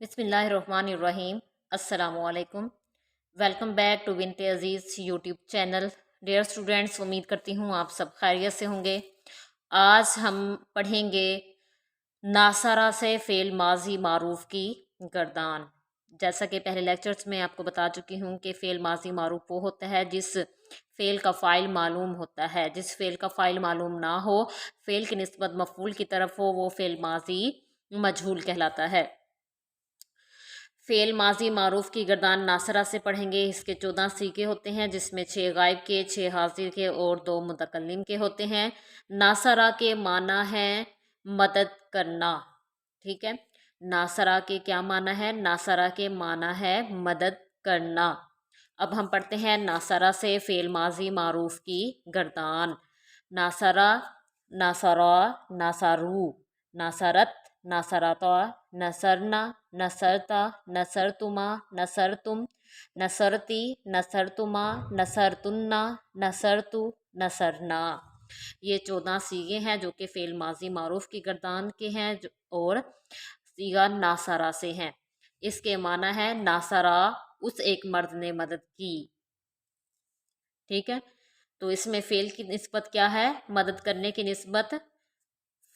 बिस्मिल्लाहिर्रहमानिर्रहीम। अस्सलामुअलैकुम। Welcome back to Binte Aziz YouTube channel. Dear students, उम्मीद करती हूँ आप सब खैरियत से होंगे। आज हम पढ़ेंगे नासरा से फ़ेल माजी मारूफ की गर्दान। जैसा कि पहले लेक्चर्स में आपको बता चुकी हूँ कि फ़ेल माजी मारूफ वो होता है जिस फ़ेल का फ़ाइल मालूम होता है। जिस फ़ेल का फ़ाइल मालूम ना हो, फ़ेल की निस्बत मफ़ूल की तरफ हो, वो फ़ेल माजी मजहूल कहलाता है। फ़ेल माजी मारूफ की गर्दान नासरा से पढ़ेंगे। इसके 14 सीखे होते हैं, जिसमें 6 गायब के, 6 हाजिर के और 2 मुतकल्लिम के होते हैं। नासरा के माना है मदद करना। ठीक है, नासरा के क्या माना है? नासरा के माना है मदद करना। अब हम पढ़ते हैं नासरा से फ़ेल माजी मारूफ की गर्दान। नासरा, नासरा, नासारू, नासरत, नसरता, नसरना, नसरता, नसरतुमा, नसरतुम, नसरती, नसरतुमा, नसरतुन्ना, नसरतु, नसरना। ये 14 सीगे हैं जो कि फ़ेल माजी मारूफ की गर्दान के हैं और सीगा नासरा से हैं। इसके माना है नासरा उस एक मर्द ने मदद की। ठीक है, तो इसमें फ़ेल की निस्बत क्या है? मदद करने की निस्बत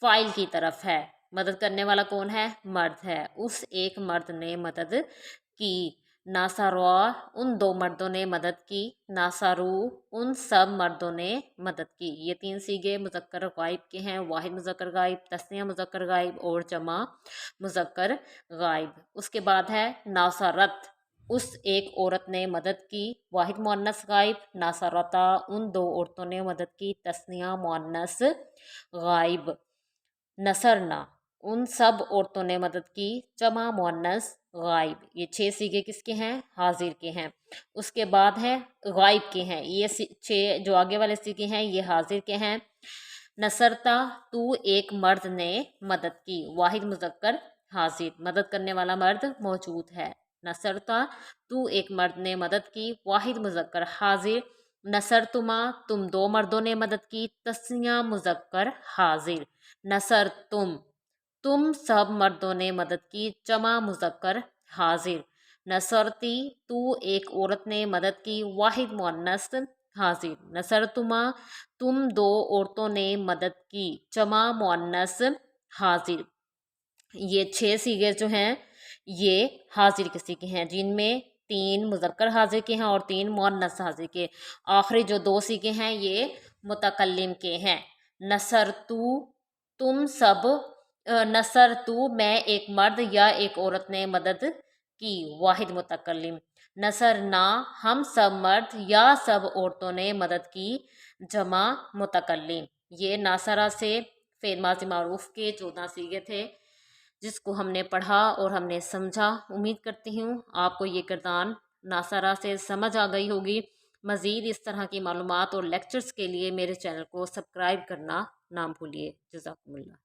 फ़ाइल की तरफ है। मदद करने वाला कौन है? मर्द है। उस एक मर्द ने मदद की। नासारा, उन 2 मर्दों ने मदद की। नासारू, उन सब मर्दों ने मदद की। ये 3 सीगे मुज़क्कर गायब के हैं। वाहिद मुज़क्कर गायब, तस्निया मुज़क्कर गायब और जमा मुज़क्कर गायब। उसके बाद है नासारत, उस एक औरत ने मदद की। वाहिद मुअन्नस गायब। नासारता, उन 2 औरतों ने मदद की। तस्निया मुअन्नस गायब। नसरना, उन सब औरतों ने मदद की। जमा मुअन्नस गायब। ये 6 सीगे किसके हैं? हाजिर के हैं। उसके बाद है गायब के हैं। ये 6 जो आगे वाले सीगे हैं ये हाजिर के हैं। नसरता, तू एक मर्द ने मदद की। वाहिद मुज़क्कर हाजिर, मदद करने वाला मर्द मौजूद है। नसरता, तू एक मर्द ने मदद की। वाहिद मुज़क्कर हाजिर। नसरतुमा, तुम 2 मर्दों ने मदद की। तस्निया मुज़क्कर हाजिर। नसर तुम सब मर्दों ने मदद की। जमा मुज़क्कर हाजिर। नसरती, तू एक औरत ने मदद की। वाहिद मुअन्नस हाजिर। नसरतुमा, तुम 2 औरतों ने मदद की। जमा मुअन्नस हाजिर। ये 6 सीगे जो हैं ये हाजिर के सीगे हैं, जिनमें 3 मुज़क्कर हाजिर के हैं और 3 मुअन्नस हाजिर के। आखिरी जो 2 सीगे हैं ये मुतकल्लिम के हैं। नसर तू, तुम सब, नसर तू, मैं एक मर्द या एक औरत ने मदद की। वाहिद मुतकल्लिम। नसर ना, हम सब मर्द या सब औरतों ने मदद की। जमा मुतकल्लिम। ये नासरा से फ़ेल माज़ी मारूफ के 14 सीगे थे जिसको हमने पढ़ा और हमने समझा। उम्मीद करती हूँ आपको ये किरदार नासरा से समझ आ गई होगी। मज़ीद इस तरह की मालूमात और लेक्चर्स के लिए मेरे चैनल को सब्सक्राइब करना ना भूलिए। जज़ाकुमुल्लाह।